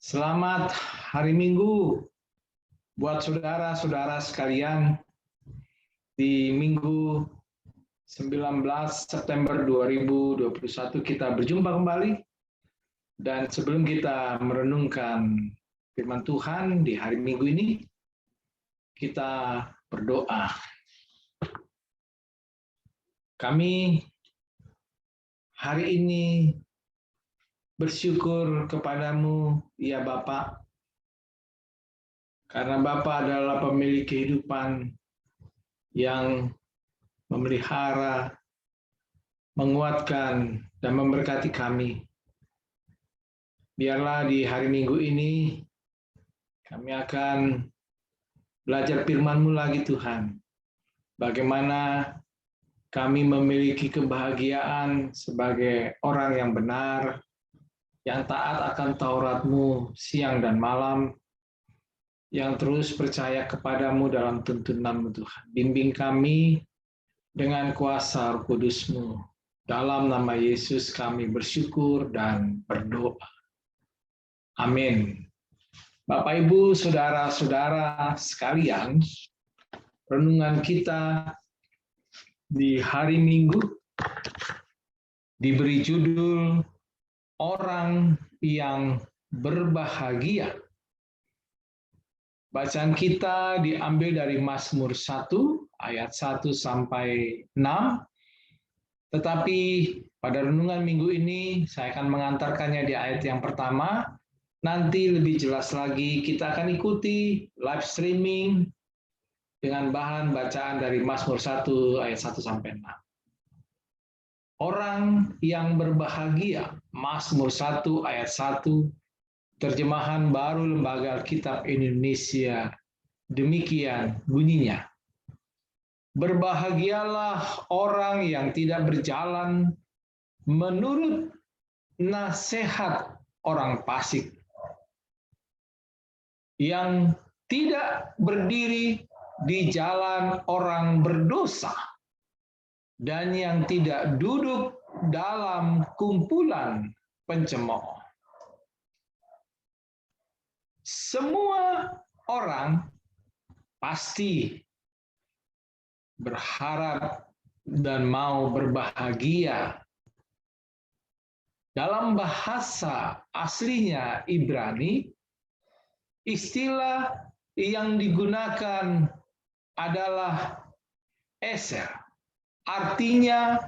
Selamat hari Minggu buat saudara-saudara sekalian di Minggu 19 September 2021 kita berjumpa kembali, dan sebelum kita merenungkan firman Tuhan di hari Minggu ini, kita berdoa. Kami hari ini bersyukur kepadamu, ya Bapa, karena Bapa adalah pemilik kehidupan yang memelihara, menguatkan, dan memberkati kami. Biarlah di hari Minggu ini kami akan belajar firman-Mu lagi, Tuhan. Bagaimana kami memiliki kebahagiaan sebagai orang yang benar, yang taat akan Taurat-Mu siang dan malam, yang terus percaya kepadamu dalam tuntunan-Mu, Tuhan. Bimbing kami dengan kuasa Roh Kudus-Mu. Dalam nama Yesus kami bersyukur dan berdoa. Amin. Bapak, Ibu, saudara-saudara sekalian, renungan kita di hari Minggu diberi judul Orang yang berbahagia. Bacaan kita diambil dari Mazmur 1 ayat 1 sampai 6. Tetapi pada renungan minggu ini saya akan mengantarkannya di ayat yang pertama. Nanti lebih jelas lagi kita akan ikuti live streaming dengan bahan bacaan dari Mazmur 1 ayat 1 sampai 6. Orang yang berbahagia, Mazmur 1 ayat 1, terjemahan baru Lembaga Alkitab Indonesia, demikian bunyinya. Berbahagialah orang yang tidak berjalan menurut nasihat orang fasik, yang tidak berdiri di jalan orang berdosa, dan yang tidak duduk dalam kumpulan pencemooh. Semua orang pasti berharap dan mau berbahagia. Dalam bahasa aslinya Ibrani, istilah yang digunakan adalah eser. Artinya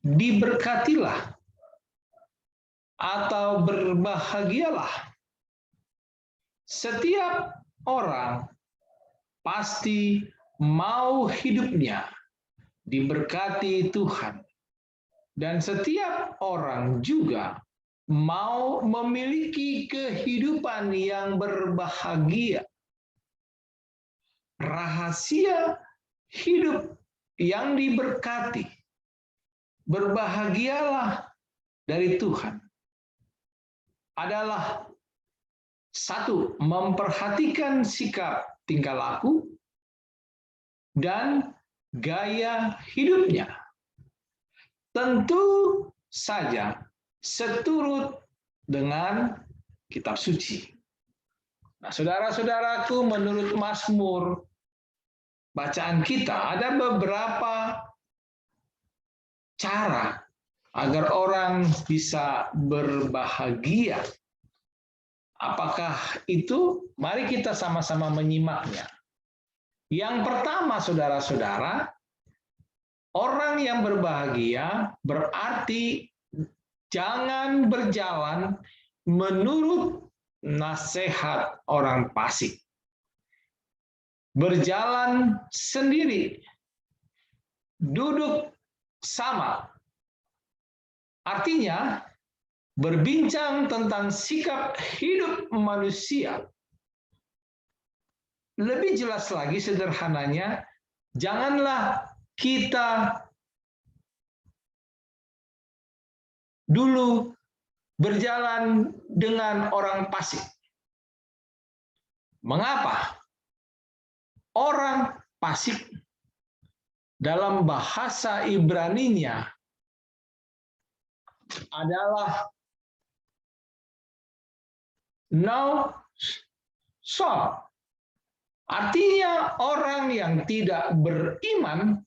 diberkatilah atau berbahagialah. Setiap orang pasti mau hidupnya diberkati Tuhan. Dan setiap orang juga mau memiliki kehidupan yang berbahagia. Rahasia hidup yang diberkati, berbahagialah dari Tuhan, adalah satu, memperhatikan sikap tingkah laku dan gaya hidupnya. Tentu saja seturut dengan kitab suci. Nah, saudara-saudaraku, menurut Mazmur bacaan kita ada beberapa cara agar orang bisa berbahagia. Apakah itu? Mari kita sama-sama menyimaknya. Yang pertama, saudara-saudara, orang yang berbahagia berarti jangan berjalan menurut nasihat orang fasik. Berjalan sendiri, duduk sama. Artinya, berbincang tentang sikap hidup manusia. Lebih jelas lagi, sederhananya, janganlah kita dulu berjalan dengan orang fasik. Mengapa? Orang fasik dalam bahasa Ibraninya adalah no salt. Artinya orang yang tidak beriman,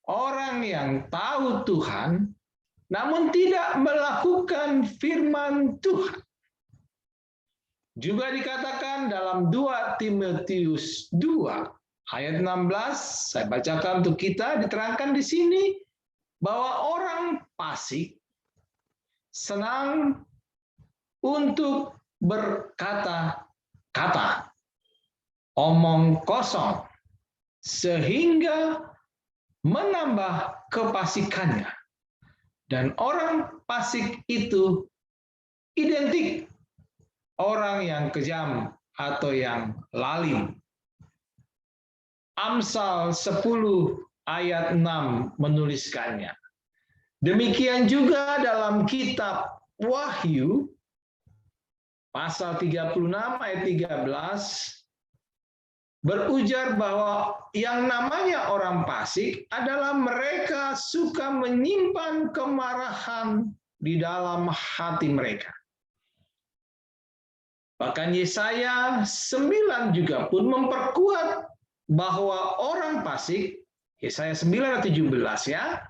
orang yang tahu Tuhan, namun tidak melakukan firman Tuhan. Juga dikatakan dalam 2 Timotius 2 ayat 16, saya bacakan untuk kita, diterangkan di sini bahwa orang fasik senang untuk berkata-kata, omong kosong, sehingga menambah kefasikannya. Dan orang fasik itu identik orang yang kejam atau yang lalim. Amsal 10 ayat 6 menuliskannya. Demikian juga dalam kitab Wahyu pasal 36 ayat 13 berujar bahwa yang namanya orang fasik adalah mereka suka menyimpan kemarahan di dalam hati mereka. Bahkan Yesaya 9 juga pun memperkuat bahwa orang fasik, Yesaya 9 ayat 17 ya,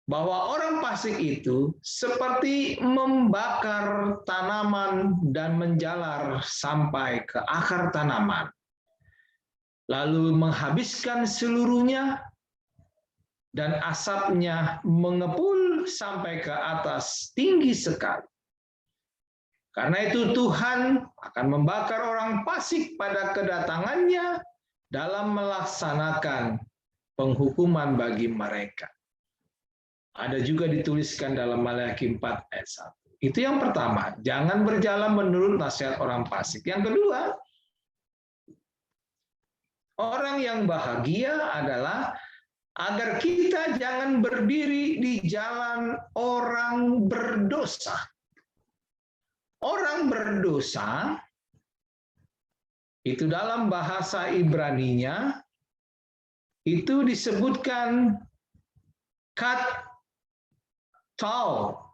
bahwa orang fasik itu seperti membakar tanaman dan menjalar sampai ke akar tanaman, lalu menghabiskan seluruhnya, dan asapnya mengepul sampai ke atas tinggi sekali. Karena itu Tuhan akan membakar orang fasik pada kedatangannya dalam melaksanakan penghukuman bagi mereka. Ada juga dituliskan dalam Maleakhi 4 ayat 1. Itu yang pertama, jangan berjalan menurut nasihat orang fasik. Yang kedua, orang yang bahagia adalah agar kita jangan berdiri di jalan orang berdosa. Orang berdosa itu dalam bahasa Ibraninya itu disebutkan katal,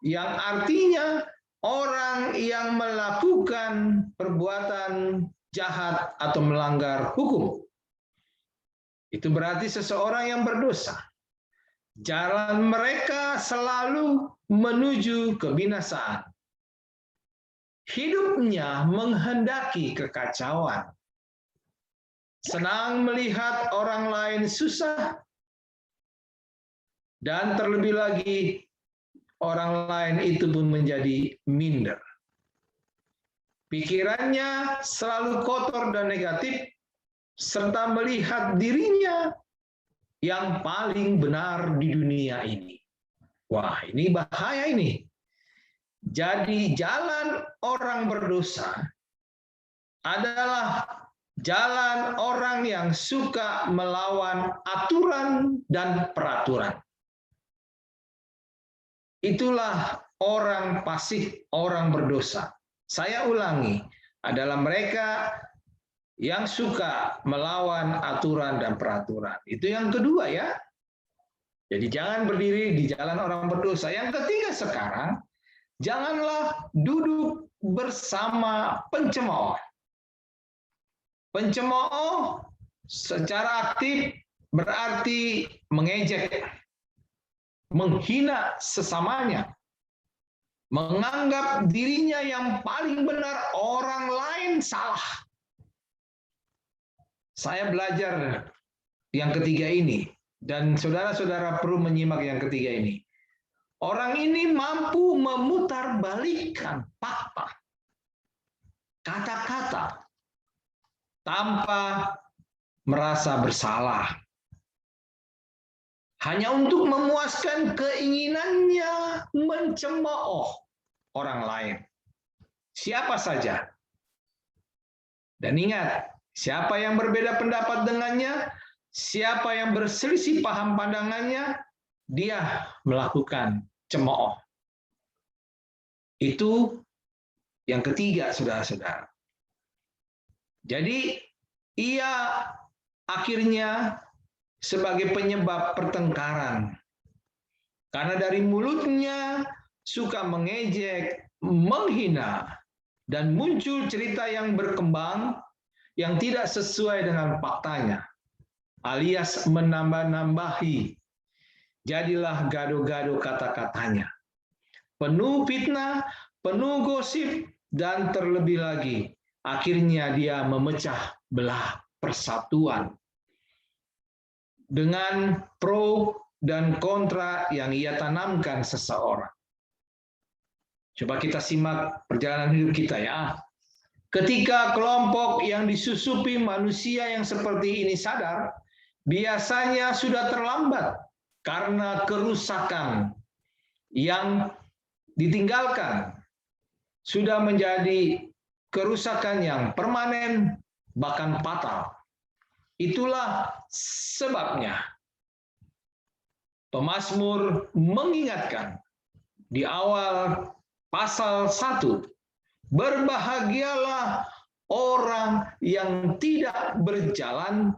yang artinya orang yang melakukan perbuatan jahat atau melanggar hukum. Itu berarti seseorang yang berdosa. Jalan mereka selalu menuju kebinasaan. Hidupnya menghendaki kekacauan. Senang melihat orang lain susah, dan terlebih lagi orang lain itu pun menjadi minder. Pikirannya selalu kotor dan negatif, serta melihat dirinya yang paling benar di dunia ini. Wah, ini bahaya ini. Jadi jalan orang berdosa adalah jalan orang yang suka melawan aturan dan peraturan. Itulah orang fasik, orang berdosa. Saya ulangi, adalah mereka yang suka melawan aturan dan peraturan. Itu yang kedua ya. Jadi jangan berdiri di jalan orang berdosa. Yang ketiga sekarang, janganlah duduk bersama pencemooh. Pencemooh secara aktif berarti mengejek, menghina sesamanya, menganggap dirinya yang paling benar, orang lain salah. Saya belajar yang ketiga ini, dan saudara-saudara perlu menyimak yang ketiga ini. Orang ini mampu memutarbalikkan fakta, kata-kata, tanpa merasa bersalah. Hanya untuk memuaskan keinginannya mencemooh orang lain. Siapa saja. Dan ingat, siapa yang berbeda pendapat dengannya, siapa yang berselisih paham pandangannya, dia melakukan cemooh. Itu yang ketiga, saudara-saudara. Jadi, ia akhirnya sebagai penyebab pertengkaran. Karena dari mulutnya suka mengejek, menghina, dan muncul cerita yang berkembang yang tidak sesuai dengan faktanya, alias menambah-nambahi. Jadilah gado-gado kata-katanya. Penuh fitnah, penuh gosip, dan terlebih lagi, akhirnya dia memecah belah persatuan. Dengan pro dan kontra yang ia tanamkan seseorang. Coba kita simak perjalanan hidup kita ya. Ketika kelompok yang disusupi manusia yang seperti ini sadar, biasanya sudah terlambat karena kerusakan yang ditinggalkan sudah menjadi kerusakan yang permanen, bahkan fatal. Itulah sebabnya pemazmur mengingatkan di awal pasal 1, berbahagialah orang yang tidak berjalan,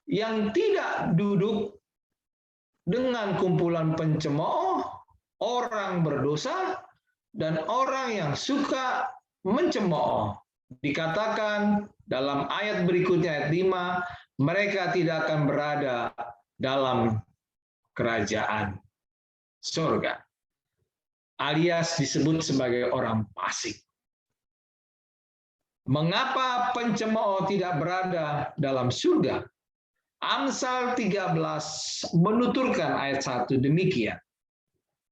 yang tidak duduk dengan kumpulan pencemooh, orang berdosa, dan orang yang suka mencemooh. Dikatakan dalam ayat berikutnya, ayat 5, mereka tidak akan berada dalam kerajaan surga, alias disebut sebagai orang fasik. Mengapa pencemooh tidak berada dalam surga? Amsal 13 menuturkan ayat 1 demikian,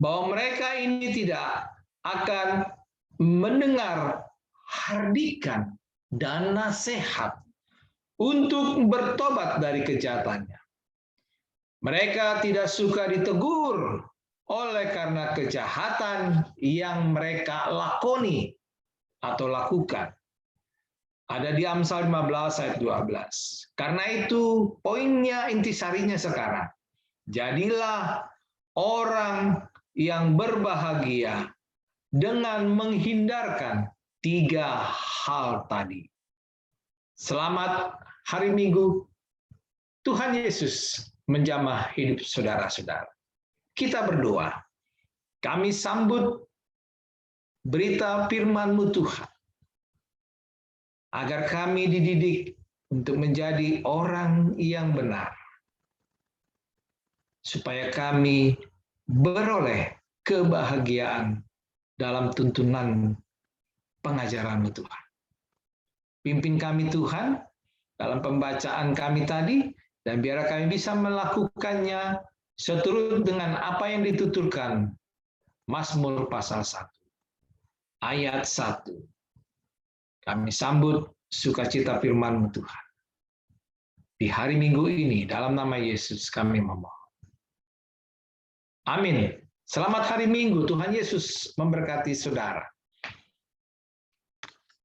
bahwa mereka ini tidak akan mendengar hardikan dan nasihat untuk bertobat dari kejahatannya. Mereka tidak suka ditegur oleh karena kejahatan yang mereka lakoni atau lakukan. Ada di Amsal 15 ayat 12. Karena itu poinnya, intisarinya sekarang. Jadilah orang yang berbahagia dengan menghindarkan 3 hal tadi. Selamat hari Minggu. Tuhan Yesus menjamah hidup saudara-saudara. Kita berdoa. Kami sambut berita firman-Mu Tuhan, agar kami dididik untuk menjadi orang yang benar, supaya kami beroleh kebahagiaan dalam tuntunan pengajaran-Mu Tuhan. Pimpin kami Tuhan dalam pembacaan kami tadi, dan biar kami bisa melakukannya seturut dengan apa yang dituturkan Mazmur pasal 1, ayat 1. Kami sambut sukacita firman-Mu Tuhan. Di hari Minggu ini, dalam nama Yesus kami memohon. Amin. Selamat hari Minggu, Tuhan Yesus memberkati saudara.